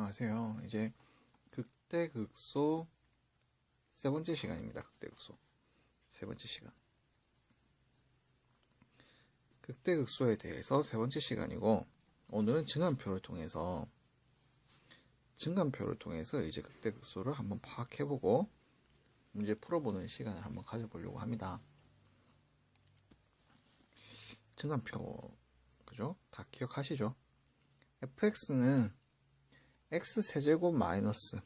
안녕하세요. 이제 극대극소 세 번째 시간입니다. 극대극소 세 번째 시간. 극대극소에 대해서 세 번째 시간이고, 오늘은 증간표를 통해서 이제 극대극소를 한번 파악해보고 문제 풀어보는 시간을 한번 가져보려고 합니다. 증간표, 그죠? 다 기억하시죠? fx는 x세제곱 마이너스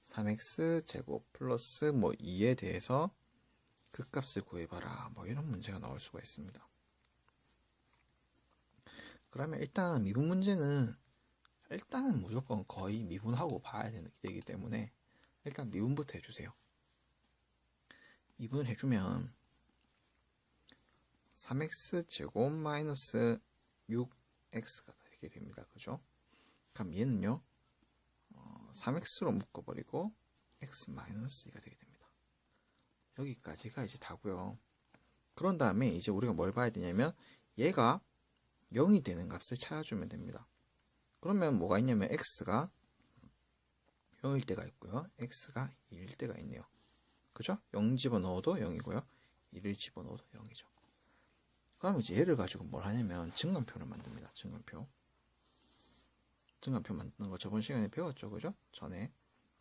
3x제곱 플러스 2에 대해서 극값을 구해봐라, 이런 문제가 나올 수가 있습니다. 그러면 일단 미분 문제는 일단은 무조건 거의 미분하고 봐야 되기 때문에 일단 미분부터 해주세요. 미분을 해주면 3x제곱 마이너스 6x가 되게 됩니다. 그죠? 그럼 얘는요 3x로 묶어버리고 x 마이너스 2가 되게 됩니다. 여기까지가 이제 다고요. 그런 다음에 이제 우리가 뭘 봐야 되냐면 얘가 0이 되는 값을 찾아주면 됩니다. 그러면 뭐가 있냐면 x가 0일 때가 있고요, x가 2일 때가 있네요. 그죠? 0 집어넣어도 0이고요 1을 집어넣어도 0이죠. 그럼 이제 얘를 가지고 뭘 하냐면 증간표를 만듭니다. 증간표 만드는 거 저번 시간에 배웠죠, 그죠? 전에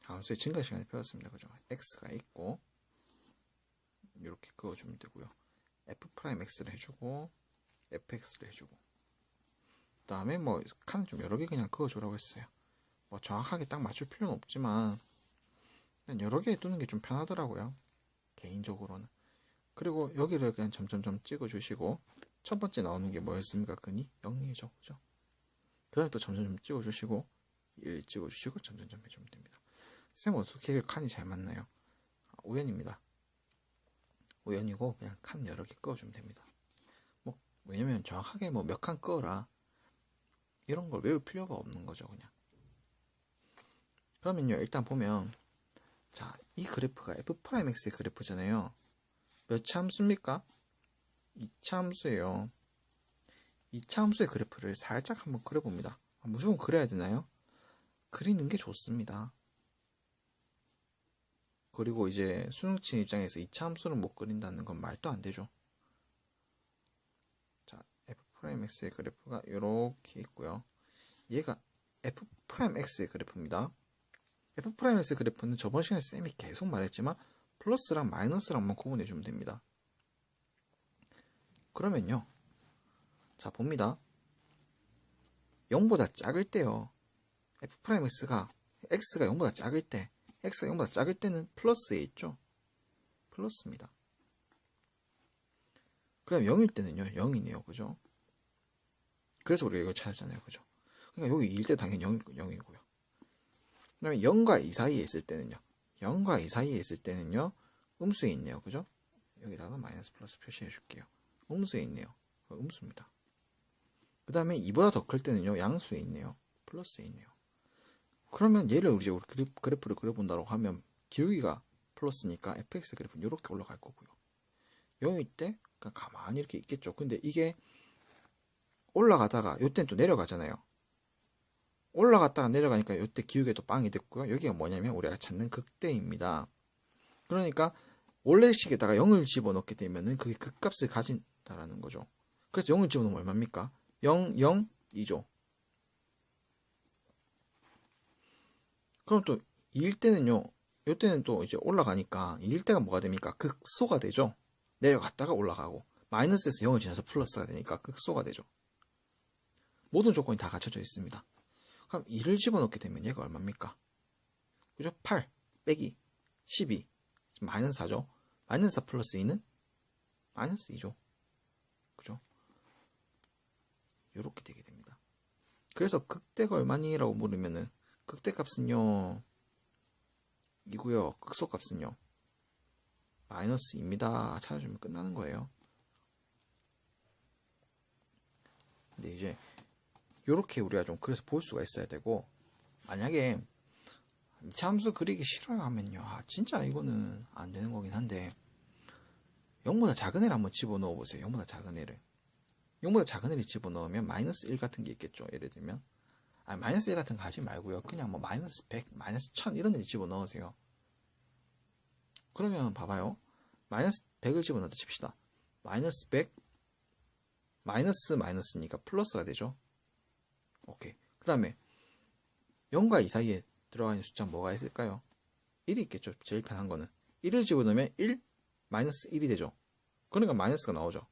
함수의 증가 시간에 배웠습니다, 그죠? x가 있고 이렇게 그어주면 되고요. f'x를 해주고 fx를 해주고, 그 다음에 칸을 좀 여러 개 그냥 그어주라고 했어요. 정확하게 딱 맞출 필요는 없지만 그냥 여러 개 두는 게 좀 편하더라고요, 개인적으로는. 그리고 여기를 그냥 점점점 찍어주시고, 첫 번째 나오는 게 뭐였습니까? 근이 0이죠, 그죠? 그 다음에 또 점점점 찍어주시고 1 찍어주시고 점점점 해주면 됩니다. 쌤 어떻게 칸이 잘 맞나요? 우연입니다. 우연이고 그냥 칸 여러 개 그어주면 됩니다. 왜냐면 정확하게 몇 칸 그어라 이런 걸 외울 필요가 없는 거죠, 그냥. 그러면요, 일단 보면 자, 이 그래프가 f'x의 그래프잖아요. 몇 차 함수입니까? 2차 함수예요. 2차 함수의 그래프를 살짝 한번 그려봅니다. 무조건 그려야 되나요? 그리는 게 좋습니다. 그리고 이제 수능친 입장에서 2차 함수를 못 그린다는 건 말도 안 되죠. 자, f'x의 그래프가 이렇게 있고요. 얘가 f'x의 그래프입니다. f'x의 그래프는 저번 시간에 쌤이 계속 말했지만 플러스랑 마이너스랑만 구분해주면 됩니다. 그러면요, 자 봅니다. 0보다 작을 때요, f'x가 x가 0보다 작을 때, x가 0보다 작을 때는 플러스에 있죠. 플러스입니다. 그럼 0일 때는요 0이네요, 그죠? 그래서 우리가 이걸 찾았잖아요, 그죠? 그러니까 여기 2일 때 당연히 0이고요. 그 다음에 0과 2 사이에 있을 때는요, 0과 2 사이에 있을 때는요 음수에 있네요, 그죠? 여기다가 마이너스 플러스 표시해 줄게요. 음수에 있네요. 음수입니다. 그 다음에 2보다 더 클 때는요 양수에 있네요. 플러스에 있네요. 그러면 얘를 우리 그래프를 그려본다고 하면 기울기가 플러스니까 fx 그래프는 이렇게 올라갈 거고요. 0일 때 그냥 가만히 이렇게 있겠죠. 근데 이게 올라가다가 요때는 또 내려가잖아요. 올라갔다가 내려가니까 요때 기울기가 또 빵이 됐고요. 여기가 뭐냐면 우리가 찾는 극대입니다. 그러니까 원래식에다가 0을 집어넣게 되면은 그게 극값을 가진다라는 거죠. 그래서 0을 집어넣으면 얼마입니까? 0, 0, 2죠. 그럼 또 2일 때는요, 요때는 또 이제 올라가니까 2일 때가 뭐가 됩니까? 극소가 되죠. 내려갔다가 올라가고, 마이너스에서 0을 지나서 플러스가 되니까 극소가 되죠. 모든 조건이 다 갖춰져 있습니다. 그럼 2를 집어넣게 되면 얘가 얼마입니까? 그죠? 8 빼기 12 마이너스 4죠. 마이너스 4 플러스 2는 마이너스 2죠. 그죠? 이렇게 되게 됩니다. 그래서 극대가 얼마니? 라고 물으면은 극대값은요 이고요, 극소값은요 마이너스 2입니다. 찾아주면 끝나는 거예요. 근데 이제 요렇게 우리가 좀 그래서 볼 수가 있어야 되고, 만약에 2차 함수 그리기 싫어요 하면요, 진짜 이거는 안 되는 거긴 한데 0보다 작은 애를 한번 집어넣어 보세요. 0보다 작은 애를 집어넣으면 마이너스 1 같은 게 있겠죠. 예를 들면 마이너스 1 같은 거 하지 말고요. 그냥 뭐 마이너스 100, 마이너스 1000 이런 데 집어넣으세요. 그러면 봐봐요. 마이너스 100을 집어넣었다 칩시다. 마이너스 100, 마이너스니까 플러스가 되죠. 오케이. 그 다음에 0과 2 사이에 들어가 있는 숫자 뭐가 있을까요? 1이 있겠죠. 제일 편한 거는. 1을 집어넣으면 1, 마이너스 1이 되죠. 그러니까 마이너스가 나오죠.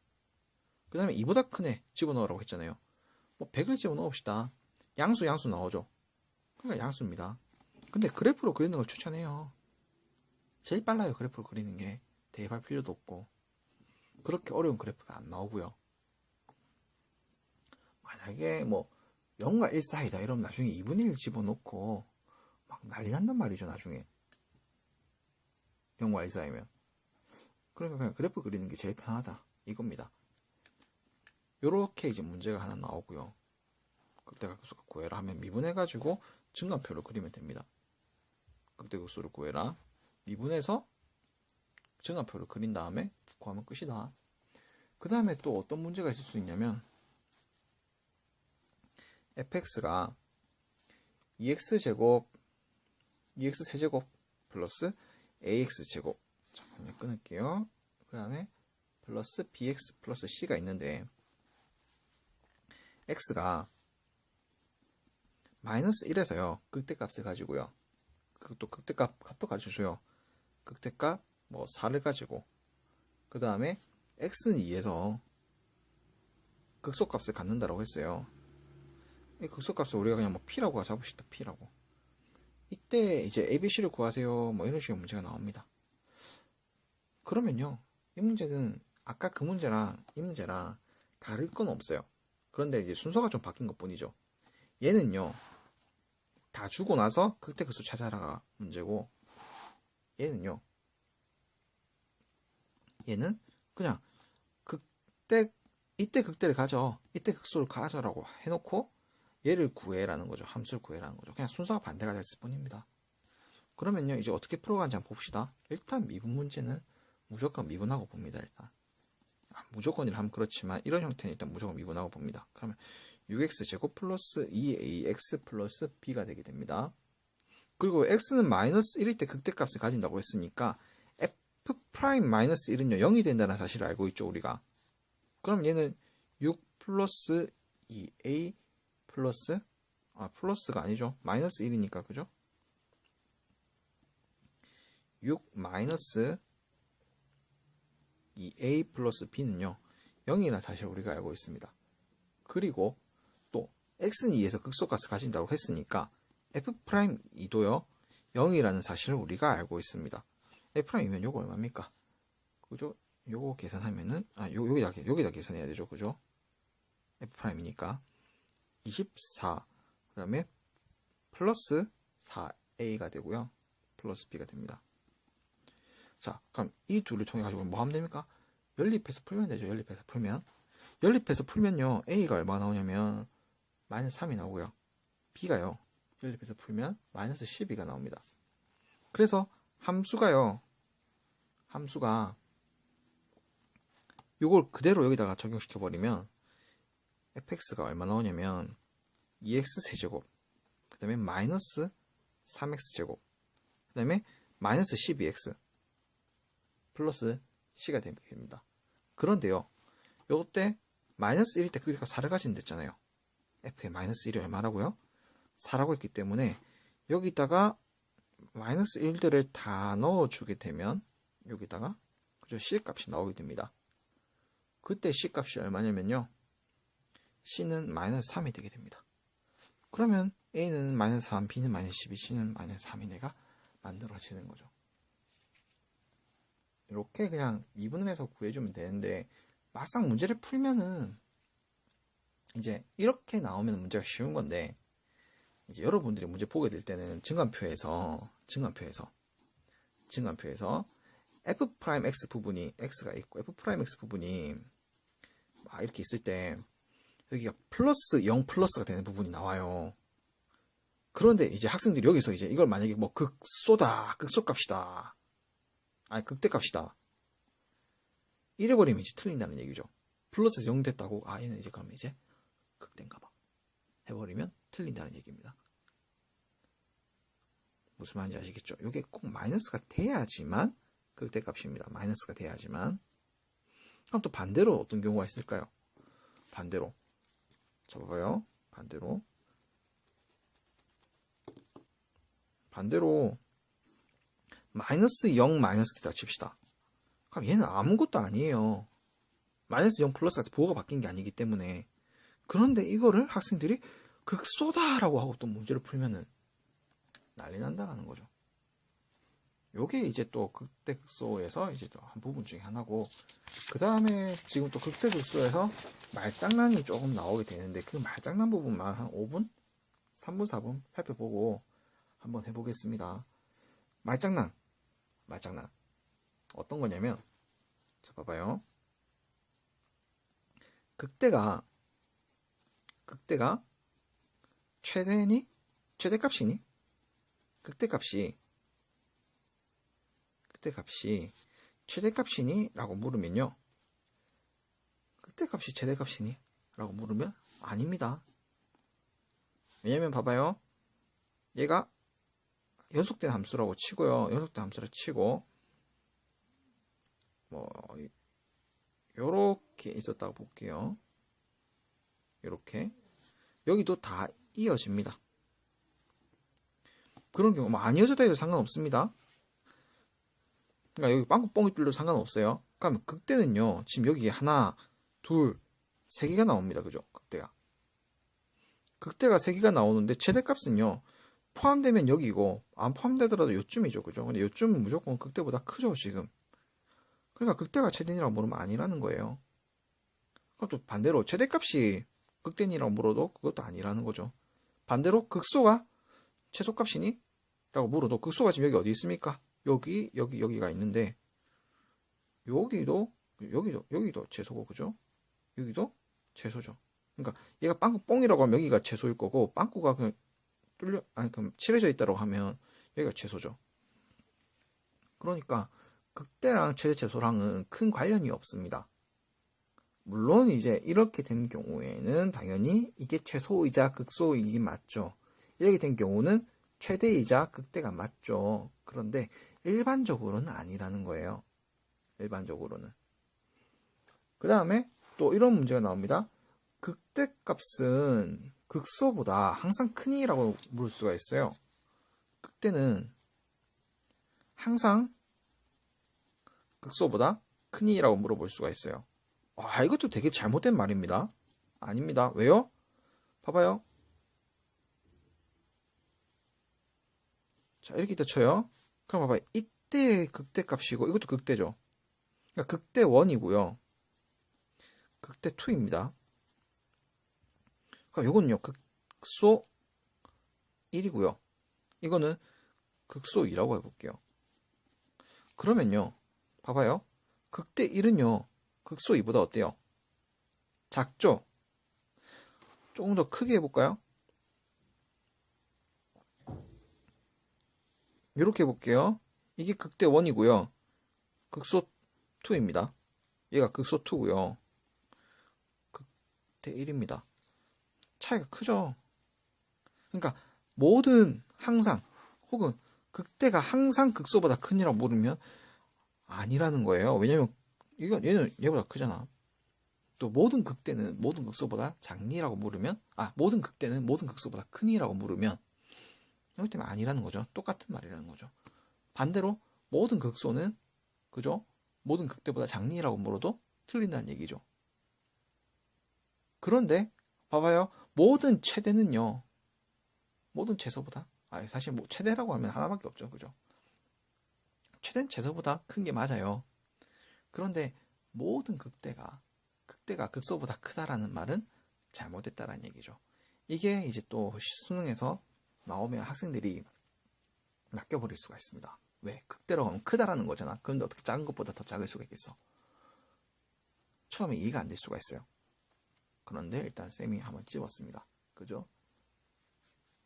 그 다음에 2보다 큰 애 집어넣으라고 했잖아요. 뭐 100을 집어넣읍시다. 양수 나오죠. 그러니까 양수입니다. 근데 그래프로 그리는 걸 추천해요. 제일 빨라요. 그래프로 그리는 게. 대입할 필요도 없고. 그렇게 어려운 그래프가 안 나오고요. 만약에 뭐 0과 1 사이다 이러면 나중에 2분의 1 집어넣고 막 난리 난단 말이죠. 나중에 0과 1 사이면. 그러니까 그냥 그래프 그리는 게 제일 편하다 이겁니다. 요렇게 이제 문제가 하나 나오고요. 극대각수가 구해라 하면 미분해가지고 증가표를 그리면 됩니다. 극대각수를 구해라. 미분해서 증가표를 그린 다음에 구하면 끝이다. 그 다음에 또 어떤 문제가 있을 수 있냐면 fx가 2x 세제곱 플러스 ax제곱 잠깐만요. 끊을게요. 그 다음에 플러스 bx 플러스 c가 있는데 x가 마이너스 1에서요. 극대값을 가지고요. 그것도 극대값도 가르쳐줘요. 극대값 뭐 4를 가지고 그 다음에 x는 2에서 극소값을 갖는다라고 했어요. 이 극소값을 우리가 그냥 뭐 p라고 잡읍시다. p라고. 이때 이제 abc를 구하세요. 뭐 이런 식의 문제가 나옵니다. 그러면요. 이 문제는 아까 그 문제랑 이 문제랑 다를 건 없어요. 그런데 이제 순서가 좀 바뀐 것 뿐이죠. 얘는요. 다 주고 나서 극대극소 찾아라가 문제고 얘는요. 얘는 그냥 이때 극대를 가져. 이때 극소를 가져라고 해놓고 얘를 구해라는 거죠. 함수를 구해라는 거죠. 그냥 순서가 반대가 됐을 뿐입니다. 그러면요. 이제 어떻게 풀어가는지 한번 봅시다. 일단 미분 문제는 무조건 미분하고 봅니다. 일단. 무조건이라 하면 그렇지만 이런 형태는 일단 무조건 미분하고 봅니다. 그러면 6x제곱 플러스 2ax 플러스 b가 되게 됩니다. 그리고 x는 마이너스 1일 때 극대값을 가진다고 했으니까 f 프라임 마이너스 1은요 0이 된다는 사실을 알고 있죠 우리가. 그럼 얘는 6 플러스 2a 플러스 플러스가 아니죠. 마이너스 1이니까 그죠? 6 마이너스 2a 플러스 b는요 0이라는 사실을 우리가 알고 있습니다. 그리고 또 x는 2에서 극소값을 가진다고 했으니까 f'2도요 0이라는 사실을 우리가 알고 있습니다. f'이면 요거 얼마입니까? 그죠? 요거 계산하면은 여기다 계산해야 되죠. 그죠? f'이니까 24 그 다음에 플러스 4a가 되고요. 플러스 b가 됩니다. 자, 그럼 이 둘을 통해 가지고 뭐 하면 됩니까? 연립해서 풀면 되죠. 연립해서 풀면요. a가 얼마 나오냐면 마이너스 3이 나오고요. b가요. 연립해서 풀면 마이너스 12가 나옵니다. 그래서 함수가 요걸 그대로 여기다가 적용시켜 버리면 fx가 얼마 나오냐면 2x 세제곱 그 다음에 마이너스 3x 제곱 그 다음에 마이너스 12x 플러스 c가 됩니다. 그런데요. 요때 마이너스 1일 때 그러니까 4를 가진다 했잖아요. f의 마이너스 1이 얼마라고요? 4라고 했기 때문에 여기다가 마이너스 1들을 다 넣어주게 되면 여기다가 그죠? c 값이 나오게 됩니다. 그때 c 값이 얼마냐면요. c는 마이너스 3이 되게 됩니다. 그러면 a는 마이너스 3, b는 마이너스 12, c는 마이너스 3이 내가 만들어지는 거죠. 이렇게 그냥 미분해서 구해주면 되는데 막상 문제를 풀면은 이제 이렇게 나오면 문제가 쉬운 건데 이제 여러분들이 문제 보게 될 때는 증간표에서 f'(x) 부분이 x가 있고 f'(x) 부분이 막 이렇게 있을 때 여기가 플러스 0 플러스가 되는 부분이 나와요. 그런데 이제 학생들이 여기서 이제 이걸 만약에 뭐 극소값이다. 아니 극대값이다. 이래버리면 이제 틀린다는 얘기죠. 플러스 0 됐다고 얘는 이제 그러면 이제 극대인가봐 해버리면 틀린다는 얘기입니다. 무슨 말인지 아시겠죠? 이게 꼭 마이너스가 돼야지만 극대값입니다. 마이너스가 돼야지만. 그럼 또 반대로 어떤 경우가 있을까요? 반대로. 자, 봐봐요. 반대로 마이너스 0, 마이너스 T다 칩시다. 그럼 얘는 아무것도 아니에요. 마이너스 0 플러스가 부호가 바뀐 게 아니기 때문에. 그런데 이거를 학생들이 극소다라고 하고 또 문제를 풀면은 난리 난다는 거죠. 요게 이제 또 극대극소에서 이제 또 한 부분 중에 하나고, 그 다음에 지금 또 극대극소에서 말장난이 조금 나오게 되는데, 그 말장난 부분만 한 5분? 3분, 4분 살펴보고 한번 해보겠습니다. 말장난. 어떤 거냐면, 자, 봐봐요. 극대가 최대값이니? 극대값이 최대값이니? 라고 물으면요. 극대값이 최대값이니? 라고 물으면 아닙니다. 왜냐면 봐봐요. 얘가 연속된 함수라고 치고요. 연속된 함수를 치고 요렇게 있었다고 볼게요. 요렇게. 여기도 다 이어집니다. 그런 경우 안 이어져도 해도 상관없습니다. 그러니까 여기 빵꾸 뻥이 뚫려도 상관없어요. 그러면 극대는요, 지금 여기 하나, 둘, 세 개가 나옵니다. 그죠? 극대가 세 개가 나오는데 최대값은요, 포함되면 여기고 안 포함되더라도 요쯤이죠. 그죠? 근데 요쯤은 무조건 극대보다 크죠, 지금. 그러니까 극대가 최대니라고 물으면 아니라는 거예요. 그럼 또 반대로 최대값이 극대니라고 물어도 그것도 아니라는 거죠. 반대로 극소가 최소값이니? 라고 물어도 극소가 지금 여기 어디 있습니까? 여기가 있는데, 여기도 최소고, 그죠? 여기도 최소죠. 그러니까 얘가 빵꾸 뽕이라고 하면 여기가 최소일 거고, 빵꾸가 그냥 그럼 칠해져 있다고 하면 여기가 최소죠. 그러니까 극대랑 최대 최소랑은 큰 관련이 없습니다. 물론 이제 이렇게 된 경우에는 당연히 이게 최소이자 극소이긴 맞죠. 이렇게 된 경우는 최대이자 극대가 맞죠. 그런데 일반적으로는 아니라는 거예요. 일반적으로는. 그 다음에 또 이런 문제가 나옵니다. 극대값은 극소보다 항상 크니라고 물을 수가 있어요. 극대는 항상 극소보다 크니라고 물어볼 수가 있어요. 이것도 되게 잘못된 말입니다. 아닙니다. 왜요? 봐봐요. 자, 이렇게 더 쳐요. 그럼 봐봐요. 이때의 극대값이고 이것도 극대죠. 그러니까 극대 1이고요. 극대 2입니다. 그럼 이거는요. 극소 1이고요. 이거는 극소 2라고 해볼게요. 그러면요. 봐봐요. 극대 1은요. 극소 2보다 어때요? 작죠? 조금 더 크게 해볼까요? 이렇게 해볼게요. 이게 극대 1이고요. 극소 2입니다. 얘가 극소 2고요. 극대 1입니다. 차이가 크죠? 그러니까 모든 항상 혹은 극대가 항상 극소보다 크니라고 물으면 아니라는 거예요. 왜냐면 얘는 얘보다 크잖아. 또 모든 극대는 모든 극소보다 작니라고 물으면 모든 극대는 모든 극소보다 크니라고 물으면 이것 때문에 아니라는 거죠. 똑같은 말이라는 거죠. 반대로 모든 극소는 그죠? 모든 극대보다 작니라고 물어도 틀린다는 얘기죠. 그런데 봐봐요. 모든 최대는요. 모든 최소보다 사실 뭐 최대라고 하면 하나밖에 없죠. 그죠? 최대는 최소보다 큰 게 맞아요. 그런데 모든 극대가 극소보다 크다라는 말은 잘못됐다라는 얘기죠. 이게 이제 또 수능에서 나오면 학생들이 낚여버릴 수가 있습니다. 왜? 극대라고 하면 크다라는 거잖아. 그런데 어떻게 작은 것보다 더 작을 수가 있겠어? 처음에 이해가 안 될 수가 있어요. 그런데 일단 쌤이 한번 찝었습니다. 그죠?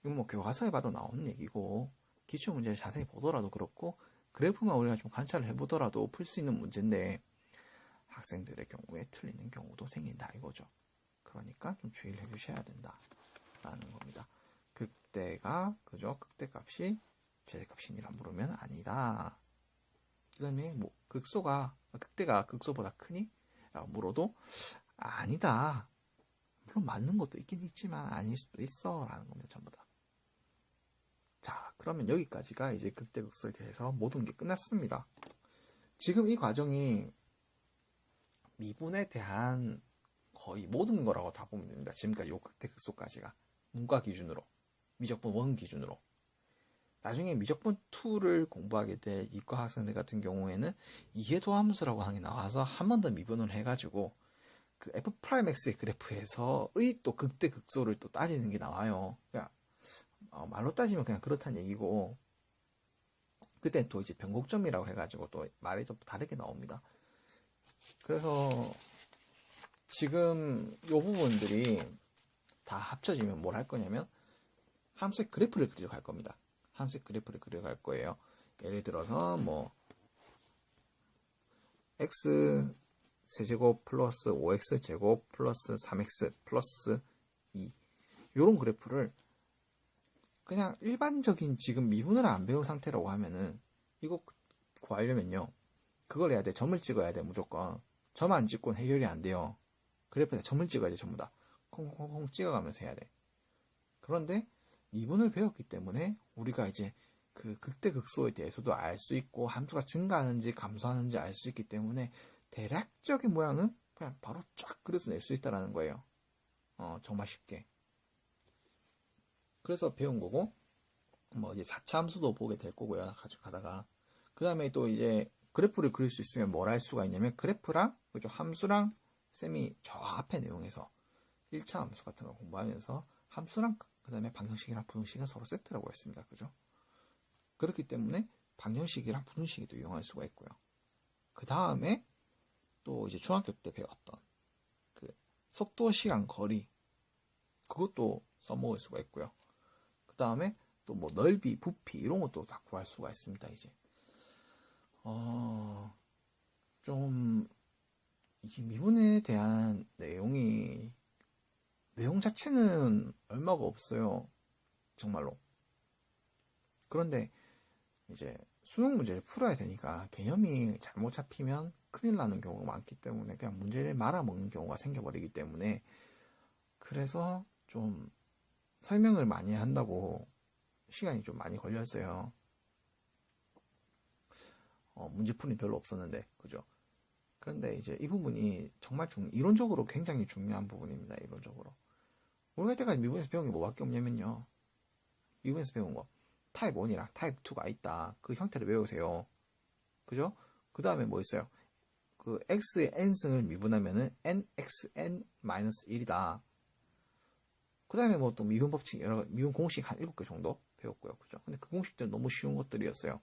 이건 뭐 교과서에 봐도 나오는 얘기고 기출문제를 자세히 보더라도 그렇고 그래프만 우리가 좀 관찰을 해보더라도 풀 수 있는 문제인데 학생들의 경우에 틀리는 경우도 생긴다 이거죠. 그러니까 좀 주의를 해주셔야 된다라는 겁니다. 극대가 그죠? 극대값이 최대값이니라 물으면 아니다. 그 다음에 뭐 극대가 극소보다 크니? 라고 물어도 아니다. 물론 맞는 것도 있긴 있지만 아닐 수도 있어 라는 겁니다. 전부 다. 자, 그러면 여기까지가 이제 극대 극소에 대해서 모든 게 끝났습니다. 지금 이 과정이 미분에 대한 거의 모든 거라고 다 보면 됩니다. 지금까지 요 극대 극소까지가 문과 기준으로, 미적분 1 기준으로. 나중에 미적분 2를 공부하게 될 이과 학생들 같은 경우에는 이해도함수라고 하는 게 나와서 한 번 더 미분을 해가지고 그 F'X의 그래프에서의 또 극대 극소를 또 따지는 게 나와요. 그러니까 말로 따지면 그냥 그렇다는 얘기고, 그때 또 이제 변곡점이라고 해가지고 또 말이 좀 다르게 나옵니다. 그래서 지금 요 부분들이 다 합쳐지면 뭘 할 거냐면 함수의 그래프를 그리러 갈 겁니다. 함수의 그래프를 그리러 갈 거예요. 예를 들어서 뭐 x 세제곱 플러스 5x 제곱 플러스 3x 플러스 2 요런 그래프를 그냥 일반적인 지금 미분을 안 배운 상태라고 하면은 이거 구하려면요, 그걸 해야 돼. 점을 찍어야 돼. 무조건 점 안 찍고는 해결이 안 돼요. 그래프에 점을 찍어야 돼. 전부 다 콩콩콩 찍어가면서 해야 돼. 그런데 미분을 배웠기 때문에 우리가 이제 그 극대 극소에 대해서도 알 수 있고 함수가 증가하는지 감소하는지 알 수 있기 때문에 대략적인 모양은 그냥 바로 쫙 그려서 낼 수 있다라는 거예요. 정말 쉽게. 그래서 배운 거고, 뭐 이제 4차 함수도 보게 될 거고요. 가다가 그 다음에 또 이제 그래프를 그릴 수 있으면 뭘 할 수가 있냐면 그래프랑 그죠, 함수랑 쌤이 저 앞에 내용에서 1차 함수 같은 거 공부하면서 함수랑 그 다음에 방정식이랑 분식은 서로 세트라고 했습니다. 그죠? 그렇기 때문에 방정식이랑 분식도 이용할 수가 있고요. 그 다음에 또 이제 중학교 때 배웠던 그 속도, 시간, 거리, 그것도 써먹을 수가 있고요. 그 다음에 또 뭐 넓이, 부피 이런 것도 다 구할 수가 있습니다. 이제 좀 이 미분에 대한 내용 자체는 얼마가 없어요. 정말로. 그런데 이제 수능 문제를 풀어야 되니까 개념이 잘못 잡히면 큰일 나는 경우가 많기 때문에 그냥 문제를 말아먹는 경우가 생겨버리기 때문에, 그래서 좀 설명을 많이 한다고 시간이 좀 많이 걸렸어요. 문제풀이 별로 없었는데, 그죠? 그런데 이제 이 부분이 정말 이론적으로 굉장히 중요한 부분입니다. 이론적으로. 우리가 이때까지 미분에서 배운 게 뭐밖에 없냐면요, 미분에서 배운 거 타입 1이랑 타입 2가 있다. 그 형태를 외우세요. 그죠? 그 다음에 뭐 있어요? 그 x의 n승을 미분하면은 nxn-1이다. 그 다음에 뭐 또 미분 법칙, 미분 공식 한 7개 정도 배웠고요. 그죠? 근데 그 공식들은 너무 쉬운 것들이었어요.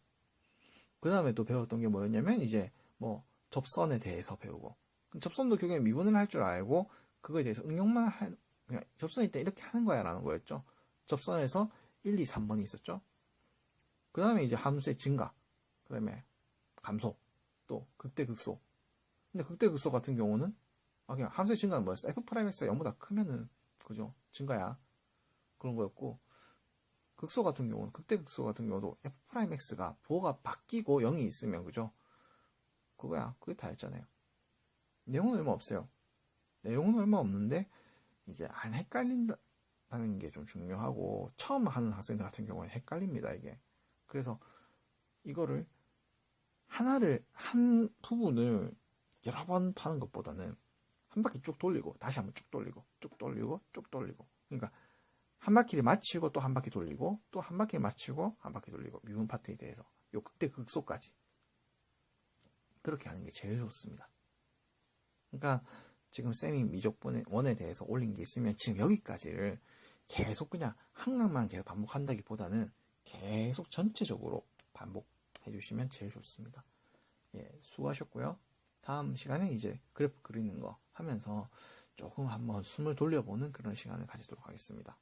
그 다음에 또 배웠던 게 뭐였냐면 이제 뭐 접선에 대해서 배우고, 접선도 결국에 미분을 할 줄 알고 그거에 대해서 응용만 그냥 접선일 때 이렇게 하는 거야 라는 거였죠. 접선에서 1, 2, 3번이 있었죠. 그 다음에 이제 함수의 증가, 그 다음에 감소, 또 극대 극소. 근데 극대 극소 같은 경우는 그냥 함수의 증가는 뭐였어? F'X가 0보다 크면은 그죠? 증가야. 그런 거였고, 극소 같은 경우는, 극대 극소 같은 경우도 F'X가 부호가 바뀌고 0이 있으면 그죠? 그거야. 그게 다였잖아요. 내용은 얼마 없어요. 내용은 얼마 없는데 이제 안 헷갈린다는 게 좀 중요하고, 처음 하는 학생들 같은 경우는 헷갈립니다, 이게. 그래서 이거를 한 부분을 여러 번 파는 것보다는 한 바퀴 쭉 돌리고 다시 한번 쭉 돌리고 쭉 돌리고 쭉 돌리고, 그러니까 한 바퀴를 마치고 또 한 바퀴 돌리고 또 한 바퀴를 마치고 한 바퀴 돌리고, 미분 파트에 대해서 요 극대 극소까지 그렇게 하는 게 제일 좋습니다. 그러니까 지금 쌤이 미적분 1에 대해서 올린 게 있으면 지금 여기까지를 계속 그냥 항락만 계속 반복한다기보다는 계속 전체적으로 반복해 주시면 제일 좋습니다. 예, 수고하셨고요. 다음 시간에 이제 그래프 그리는 거 하면서 조금 한번 숨을 돌려보는 그런 시간을 가지도록 하겠습니다.